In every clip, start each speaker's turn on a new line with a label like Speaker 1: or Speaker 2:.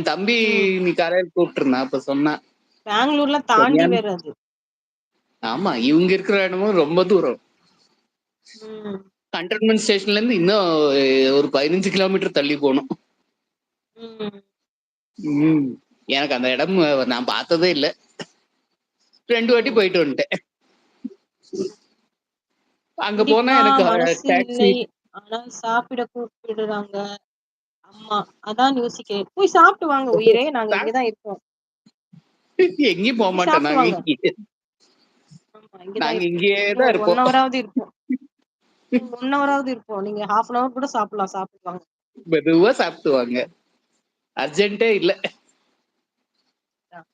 Speaker 1: தம்பி
Speaker 2: ம்.
Speaker 1: நீ காலையில கூப்பிட்டுருந்தான் அப்ப சொன்னான்.
Speaker 2: பெங்களூர்ல தாண்டி
Speaker 1: சரியான
Speaker 2: வேற அது.
Speaker 1: ஆமா இவங்க இருக்கிற இடமும் ரொம்ப தூரம்.
Speaker 2: ம்.
Speaker 1: கண்டோன்மெண்ட் ஸ்டேஷன்ல இருந்து இன்னும் ஒரு 15 கிலோமீட்டர் தள்ளி போகணும்.
Speaker 2: ம்.
Speaker 1: எனக்கு அந்த இடம் நான் பார்த்ததே இல்லை. 2 வாட்டி
Speaker 2: ம்.
Speaker 1: போயிட்டு வந்துட்டேன். அங்க போனா
Speaker 2: குடிக்க
Speaker 1: எனக்கு
Speaker 2: மனசு
Speaker 1: டாக்ஸி
Speaker 2: இல்லை. ஆனால் சாப்பிட கூப்பிடுறாங்க. அம்மா. அதான் யோசிக்கிறேன். போய் சாப்பிட்டு வாங்க உயிரே. நாங்க இங்கதான் இருப்போம்.
Speaker 1: எங்கேயும் போக
Speaker 2: போய்
Speaker 1: மாட்டோம்.
Speaker 2: சாப்பிட்டு
Speaker 1: நாங்க
Speaker 2: வாங்க.
Speaker 1: இங்கே
Speaker 2: ஆமா, இங்கதான்
Speaker 1: நாங்க
Speaker 2: இருப்போம்.
Speaker 1: இங்கேயே
Speaker 2: இன்னும்
Speaker 1: தான்
Speaker 2: ஒரு 1
Speaker 1: இருப்போம்.
Speaker 2: ஹவராவது இருப்போம். 1 ஹவராவது இருப்போம். நீங்க 1/2 அன் ஹவர் கூட சாப்பிடலாம். சாப்பிட்டு வாங்க.
Speaker 1: மெதுவா சாப்பிட்டுவாங்க. அர்ஜென்ட்டே இல்ல.
Speaker 2: அதான்.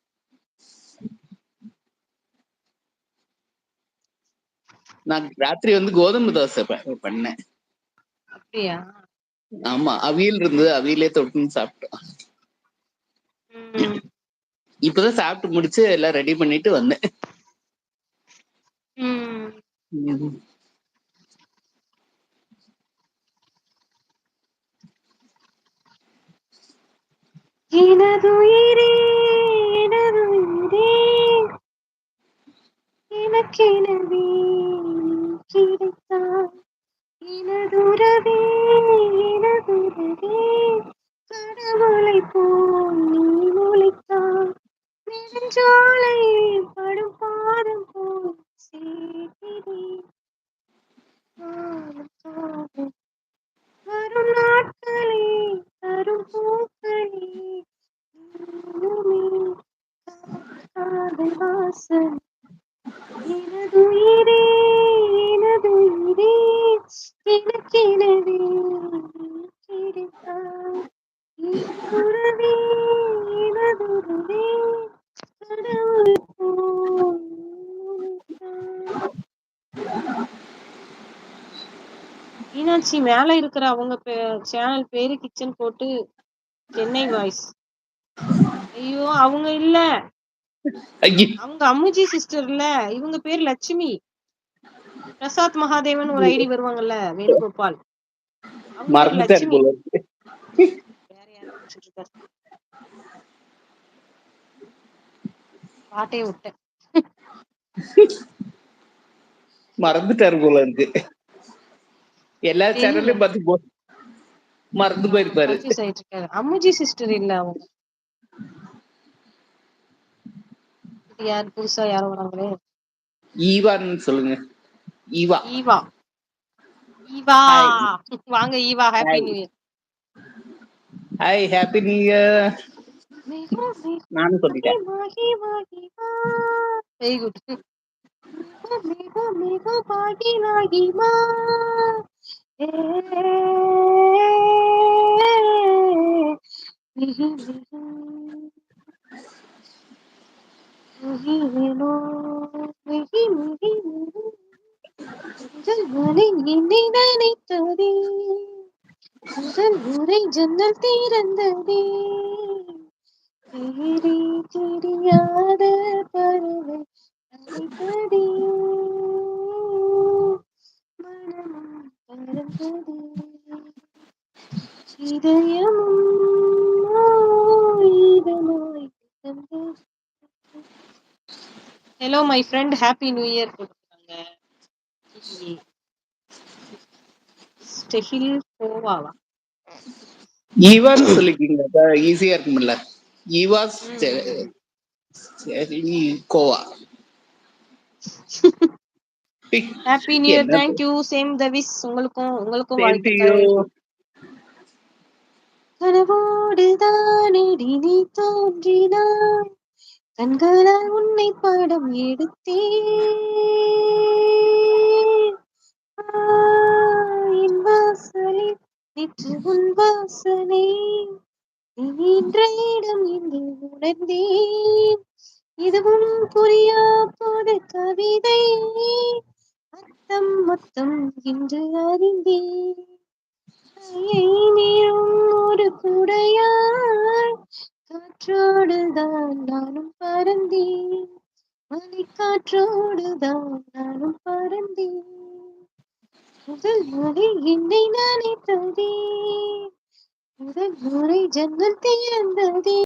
Speaker 1: நான் ராத்திரி வந்து கோதுமை தோசை பண்ணேன்.
Speaker 2: அப்படியா?
Speaker 1: ஆமா அவியல் இருந்தது. அவியலே தொட்டுன்னு சாப்பிட்டோம்.
Speaker 2: ம்.
Speaker 1: இப்பதான் சாப்பிட்டு முடிச்சு எல்லாம் ரெடி பண்ணிட்டு வந்தேன்.
Speaker 2: ம்.
Speaker 1: ம்.
Speaker 2: எனதுயிரே எனதுயிரே எனக்கெனவே நீ கிடைத்தாய். எனதுறவே எனதுறவே கடவுளைப் போல் நீ முளைத்தாய். நெடுஞ்சாலையில் படும் பாதம் போல் சேர்க்கிறேன். காலம் காலம் வரும் நாட்களே தரும் பூக்களே இன்னுமே காதல் வாசல். எனதுயிரே எனதுயிரே எனக்கெனவே நீ கிடைத்தாய். எனதுறவே எனதுறவே கடவுளைப் போல் நீ முளைத்தாய். மீனாட்சி மேல இருக்கிற அவங்க சேனல் பேரு கிச்சன் போட்டு சென்னை வாய்ஸ். ஐயோ அவங்க இல்ல,
Speaker 1: ஐயோ,
Speaker 2: அவங்க அம்முஜி சிஸ்டர் இல்ல, இவங்க பேர் லட்சுமி. பிரசாத் மகாதேவன் ஒரு ஐடி வருவாங்கல்ல, வேணுகோபால், அவங்க பேர்
Speaker 1: மறந்துட்டாரு
Speaker 2: லட்சுமி.
Speaker 1: போல இருக்கு.
Speaker 2: வேற யாரும் நினைச்சிட்டு இருக்காரு. பாட்டையே விட்டேன்.
Speaker 1: மறந்துட்டாரு போல இருக்கு. எல்லா
Speaker 2: தெரியல,
Speaker 1: சேனல்லையும் பார்த்து மறந்து போயிருப்பாரு.
Speaker 2: கன்ஃபியூஸ் ஆயிட்டு இருக்காரு. அம்முஜி சிஸ்டர் இல்ல அவங்க. இது யார் புதுசா யாரும் வராங்களே?
Speaker 1: ஈவான்னு சொல்லுங்க. ஈவா.
Speaker 2: ஈவா. Eva
Speaker 1: hi.
Speaker 2: வாங்க Eva, happy
Speaker 1: hi
Speaker 2: new year.
Speaker 1: Hi happy new year.
Speaker 2: மேகா மேகா
Speaker 1: நானும் சொல்லிட்டேன்.
Speaker 2: மாகி மாகி மா. Very good. மேகா மேகா மேகா மாகி மாகி மா. மிகி மிகி மிகி வேணோ மிகி மிகி மிகி. முதல் முறை என்னை நினைத்ததே, முதல் முறை ஜன்னல் திறந்ததே. பேரே தெரியாத பறவை அழைத்ததே, மனமும் பறந்ததே, இதயமும் இதமாய் தந்ததே. Hello my friend, happy new year போட்டுருக்காங்க. ஸ்டெஹில் கோவாவா?
Speaker 1: ஈவான்னு சொல்லிக்கிங்க ஈஸியா இருக்கும்ல. ஈவாஸ் கோவா.
Speaker 2: Happy new year.
Speaker 1: என்ன
Speaker 2: thank you. Same the wish. உங்களுக்கும்
Speaker 1: சேம் டு யூ.
Speaker 2: வாழ்த்துக்கள். கனவோடு தானடி நீ தோன்றினாய், கண்களால் உன்னை படம் எடுத்தேன். என் வாசலில் நேற்று உன் வாசனை, நின்ற இடம் என்று உணர்ந்தேன். இதுவும் புரியா போத கவிதை, அர்த்தம் மொத்தம் இன்று அறிந்தேன். கையை நீளும் ஒரு குடையாய், காற்றோடுதான் நானும் பறந்தேன். மலைக்காற்றோடுதான் நானும் பறந்தேன். முதல் முறை என்னை நினைத்ததே, முதல் முறை ஜன்னல் திறந்ததே